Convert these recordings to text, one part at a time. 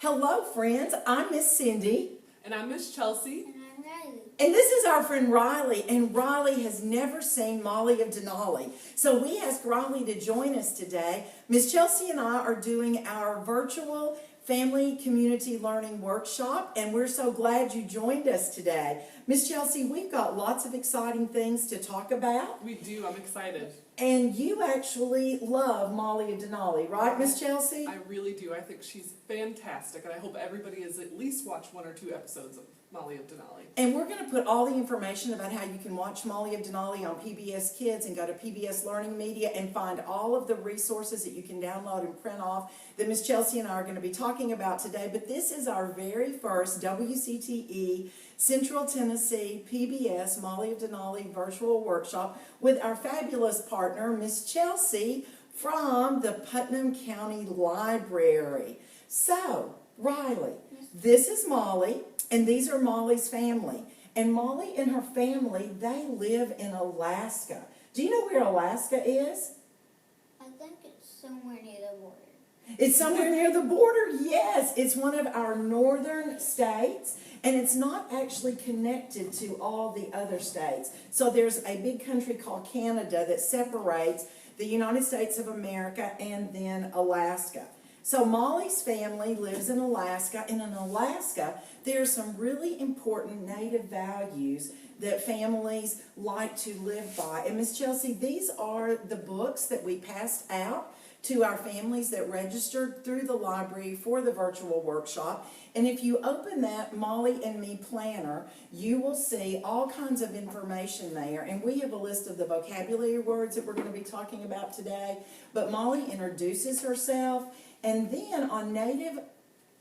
Hello, friends. I'm Miss Cindy. And I'm Miss Chelsea. And I'm Riley. And this is our friend Riley. And Riley has never seen Molly of Denali. So we asked Riley to join us today. Miss Chelsea and I are doing our virtual family community learning workshop. And we're so glad you joined us today. Miss Chelsea, we've got lots of exciting things to talk about. We do. I'm excited. And you actually love Molly of Denali, right, Miss Chelsea? I really do. I think she's fantastic. And I hope everybody has at least watched 1 or 2 episodes of Molly of Denali. And we're going to put all the information about how you can watch Molly of Denali on PBS Kids and go to PBS Learning Media and find all of the resources that you can download and print off that Miss Chelsea and I are going to be talking about today. But this is our very first WCTE Central Tennessee PBS Molly of Denali virtual workshop with our fabulous partner, Miss Chelsea from the Putnam County Library. So, Riley, this is Molly. And these are Molly's family. And Molly and her family, they live in Alaska. Do you know where Alaska is? I think it's somewhere near the border. It's somewhere near the border, yes. It's one of our northern states. And it's not actually connected to all the other states. So there's a big country called Canada that separates the United States of America and then Alaska. So Molly's family lives in Alaska, and in Alaska, there are some really important native values that families like to live by. And Miss Chelsea, these are the books that we passed out to our families that registered through the library for the virtual workshop. And if you open that Molly and Me planner, you will see all kinds of information there. And we have a list of the vocabulary words that we're going to be talking about today. But Molly introduces herself. And then on Native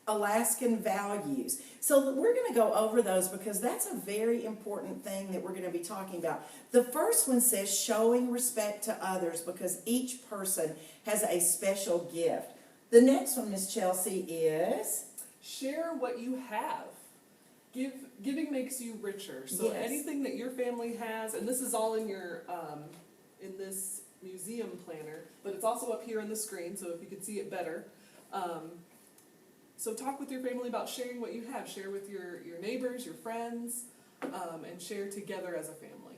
Alaskan values. So we're going to go over those because that's a very important thing that we're going to be talking about. The first one says showing respect to others because each person has a special gift. The next one, Miss Chelsea, is share what you have. Giving makes you richer. So yes. Anything that your family has, and this is all in your in this museum planner, but it's also up here on the screen, so if you could see it better. So talk with your family about sharing what you have. Share with your neighbors, your friends, and share together as a family.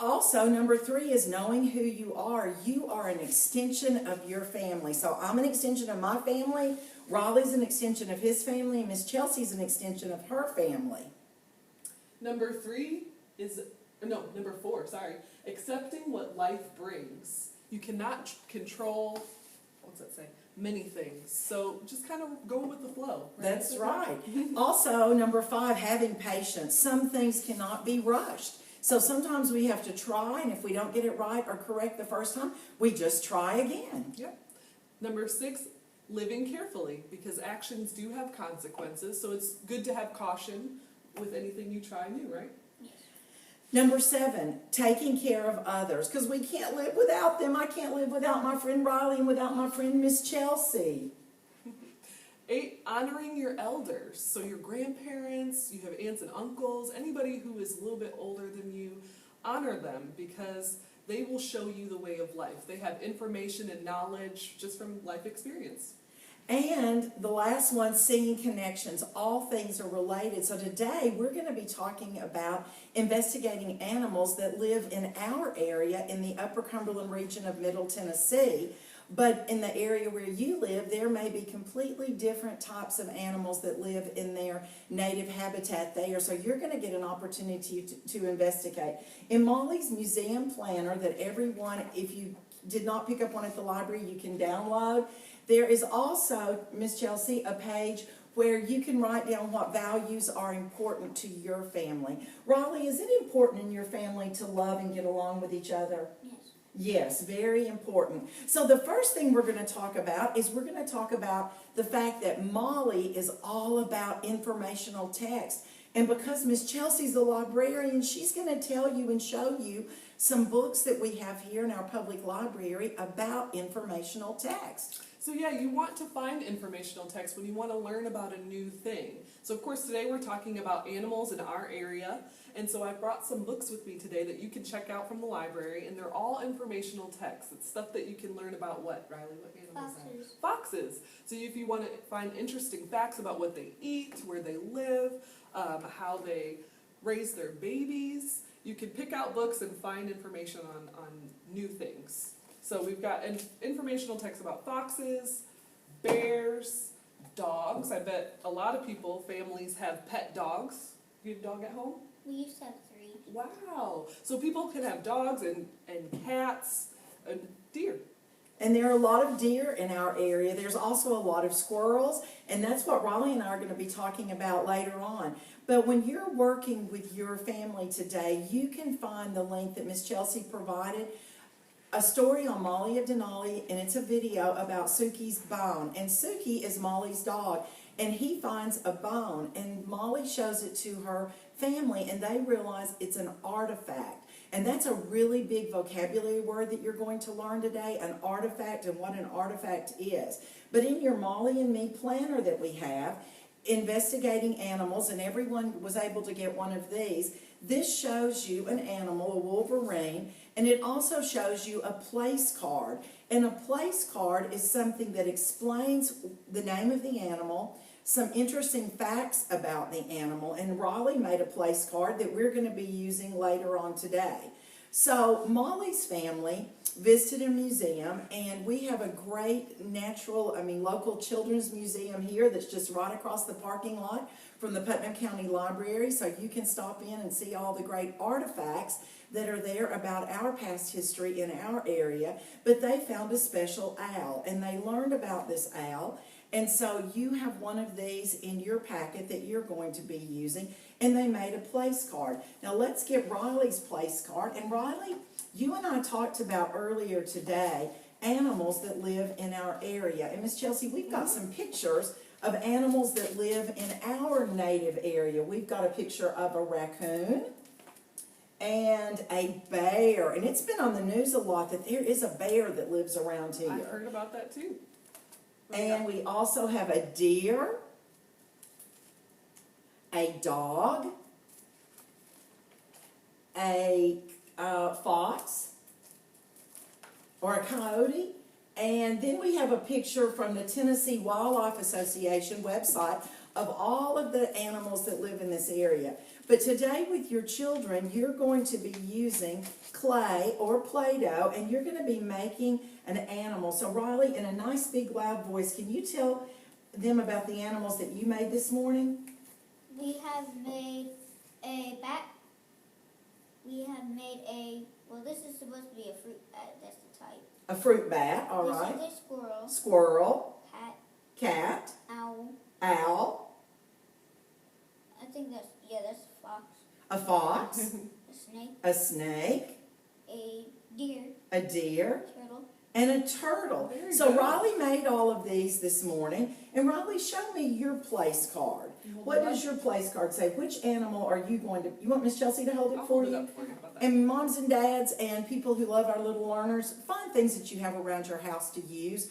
Also, number 3 is knowing who you are. You are an extension of your family. So I'm an extension of my family. Raleigh's an extension of his family. And Miss Chelsea's an extension of her family. Number 4, sorry. Accepting what life brings. You cannot control, what's that say? Many things. So just kind of go with the flow. Right? That's right. Also, number 5, having patience. Some things cannot be rushed. So sometimes we have to try, and if we don't get it right or correct the first time, we just try again. Yep. Number 6, living carefully, because actions do have consequences. So it's good to have caution with anything you try new, right? Number 7, taking care of others, because we can't live without them. I can't live without my friend Riley and without my friend Miss Chelsea. 8, honoring your elders. So your grandparents, you have aunts and uncles, anybody who is a little bit older than you, honor them because they will show you the way of life. They have information and knowledge just from life experience. And the last one, seeing connections. All things are related. So today we're going to be talking about investigating animals that live in our area in the Upper Cumberland region of Middle Tennessee. But in the area where you live, there may be completely different types of animals that live in their native habitat there. So you're going to get an opportunity to investigate. In Molly's museum planner that everyone, if you did not pick up one at the library, you can download. There is also, Miss Chelsea, a page where you can write down what values are important to your family. Riley, is it important in your family to love and get along with each other? Yes. Yes, very important. So the first thing we're going to talk about is we're going to talk about the fact that Molly is all about informational text. And because Miss Chelsea's the librarian, she's going to tell you and show you some books that we have here in our public library about informational text. So yeah, you want to find informational text when you want to learn about a new thing. So of course today we're talking about animals in our area, and so I brought some books with me today that you can check out from the library, and they're all informational texts. It's stuff that you can learn about what, Riley? What animals are? Foxes. Foxes. So if you want to find interesting facts about what they eat, where they live, how they raise their babies, you can pick out books and find information on new things. So we've got informational text about foxes, bears, dogs. I bet a lot of people, families have pet dogs. You have a dog at home? We used to have 3. Wow. So people can have dogs and cats and deer. And there are a lot of deer in our area. There's also a lot of squirrels, and that's what Raleigh and I are going to be talking about later on. But when you're working with your family today, you can find the link that Miss Chelsea provided, a story on Molly of Denali, and it's a video about Suki's bone. And Suki is Molly's dog, and he finds a bone, and Molly shows it to her family, and they realize it's an artifact. And that's a really big vocabulary word that you're going to learn today, an artifact and what an artifact is. But in your Molly and Me planner that we have, investigating animals, and everyone was able to get one of these, this shows you an animal, a wolverine, and it also shows you a place card. And a place card is something that explains the name of the animal, some interesting facts about the animal, and Raleigh made a place card that we're going to be using later on today. So Molly's family visited a museum, and we have a great local children's museum here that's just right across the parking lot from the Putnam County Library, so you can stop in and see all the great artifacts that are there about our past history in our area. But they found a special owl, and they learned about this owl. And so you have one of these in your packet that you're going to be using, and they made a place card. Now let's get Riley's place card. And Riley, you and I talked about earlier today animals that live in our area. And Miss Chelsea, we've got some pictures of animals that live in our native area. We've got a picture of a raccoon and a bear. And it's been on the news a lot that there is a bear that lives around here. I heard about that too. And we also have a deer, a dog, a fox, or a coyote, and then we have a picture from the Tennessee Wildlife Association website of all of the animals that live in this area. But today with your children, you're going to be using clay or Play-Doh, and you're going to be making an animal. So Riley, in a nice big loud voice, can you tell them about the animals that you made this morning? We have made a bat. We have made this is supposed to be a fruit bat, that's the type. A fruit bat, all right. This is a squirrel. Squirrel. Cat. Cat. Owl. I think that's a fox. A fox. A snake. A snake. A deer. A deer. Turtle. And a turtle. Very So good. Riley made all of these this morning. And Riley, show me your place card. What does your place card say? Which animal are you going to, you want Miss Chelsea to hold it I'll for hold it you? up for you. How about that? And moms and dads and people who love our little learners, find things that you have around your house to use.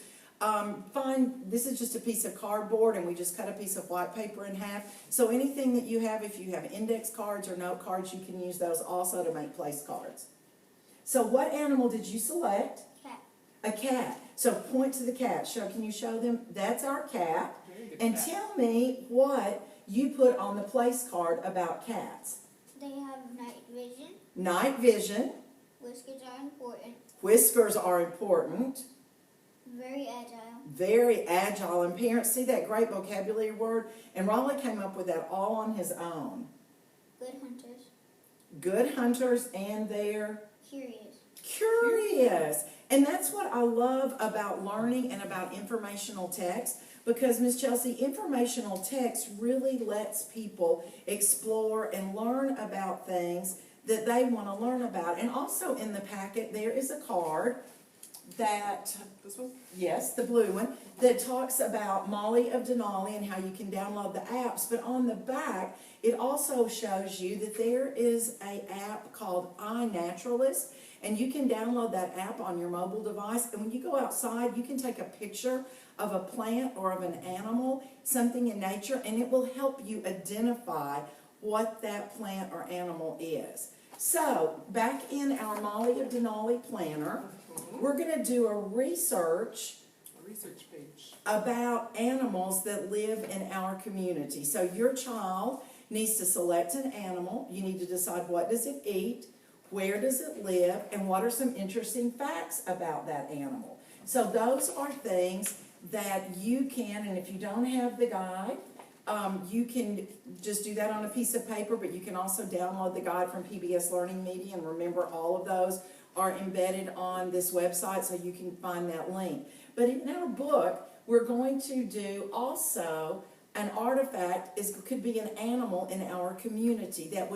This is just a piece of cardboard, and we just cut a piece of white paper in half. So anything that you have, if you have index cards or note cards, you can use those also to make place cards. So what animal did you select? Cat. A cat. So point to the cat. Can you show them? That's our cat. Very good And cat. tell me what you put on the place card about cats. They have night vision. Night vision. Whiskers are important. Whiskers are important. Very agile. Very agile. And parents, see that great vocabulary word? And Raleigh came up with that all on his own. Good hunters. Good hunters, and they're Curious. curious. And that's what I love about learning and about informational text, because Miss Chelsea, informational text really lets people explore and learn about things that they want to learn about. And also in the packet there is a card that, This one? yes, the blue one, that talks about Molly of Denali and how you can download the apps. But on the back, it also shows you that there is an app called iNaturalist, And you can download that app on your mobile device, and when you go outside, you can take a picture of a plant or of an animal, something in nature, and it will help you identify what that plant or animal is. So, back in our Molly of Denali planner, we're going to do a research page. about animals that live in our community. So your child needs to select an animal. You need to decide, what does it eat, where does it live, and what are some interesting facts about that animal. So those are things that you can, and if you don't have the guide, you can just do that on a piece of paper, but you can also download the guide from PBS Learning Media, and remember, all of those are embedded on this website, so you can find that link. But in our book, we're going to do also an artifact. Could be an animal in our community that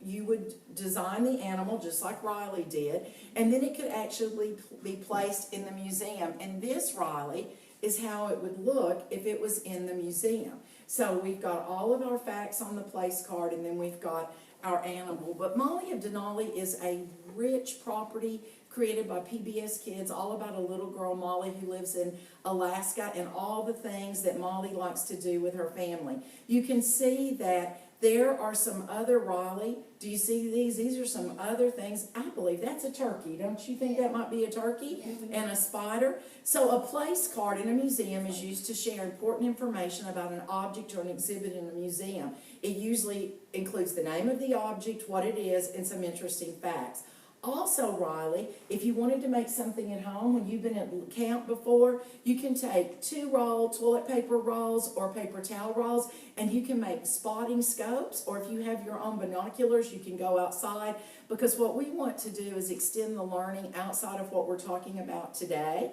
you would design the animal just like Riley did, and then it could actually be placed in the museum. And this, Riley, is how it would look if it was in the museum. So we've got all of our facts on the place card, and then we've got our animal. But Molly of Denali is a rich property created by PBS Kids, all about a little girl, Molly, who lives in Alaska, and all the things that Molly likes to do with her family. You can see that there are some other, Riley, do you see these? These are some other things. I believe that's a turkey. Don't you think that might be a turkey? And a spider? So a place card in a museum is used to share important information about an object or an exhibit in a museum. It usually includes the name of the object, what it is, and some interesting facts. Also, Riley, if you wanted to make something at home, when you've been at camp before, you can take 2 toilet paper rolls or paper towel rolls, and you can make spotting scopes, or if you have your own binoculars, you can go outside, because what we want to do is extend the learning outside of what we're talking about today.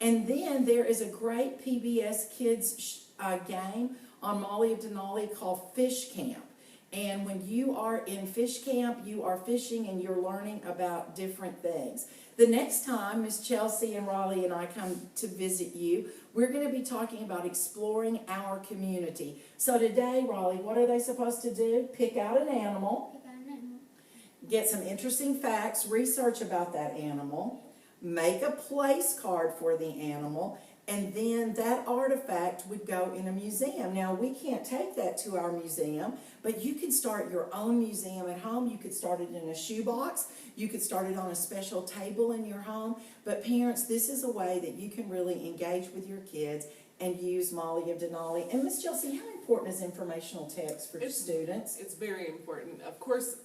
And then there is a great PBS Kids game on Molly of Denali called Fish Camp. And when you are in fish camp, you are fishing and you're learning about different things. The next time Miss Chelsea and Riley and I come to visit you, we're going to be talking about exploring our community. So today, Riley, what are they supposed to do? Pick out an animal, get some interesting facts, research about that animal, make a place card for the animal, and then that artifact would go in a museum. Now, we can't take that to our museum, but you can start your own museum at home. You could start it in a shoebox. You could start it on a special table in your home. But parents, this is a way that you can really engage with your kids and use Molly of Denali. And Miss Chelsea, how important is informational text for students? It's very important. Of course,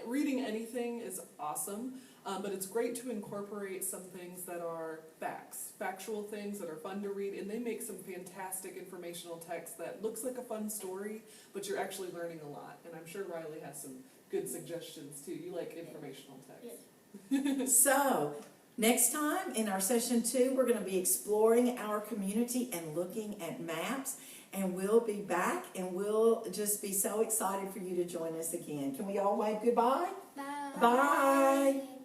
reading anything is awesome. But it's great to incorporate some things that are factual things that are fun to read, and they make some fantastic informational text that looks like a fun story, but you're actually learning a lot. And I'm sure Riley has some good suggestions too. You like informational text. So, next time in our session 2, we're going to be exploring our community and looking at maps, and we'll be back, and we'll just be so excited for you to join us again. Can we all wave goodbye? Bye. Bye.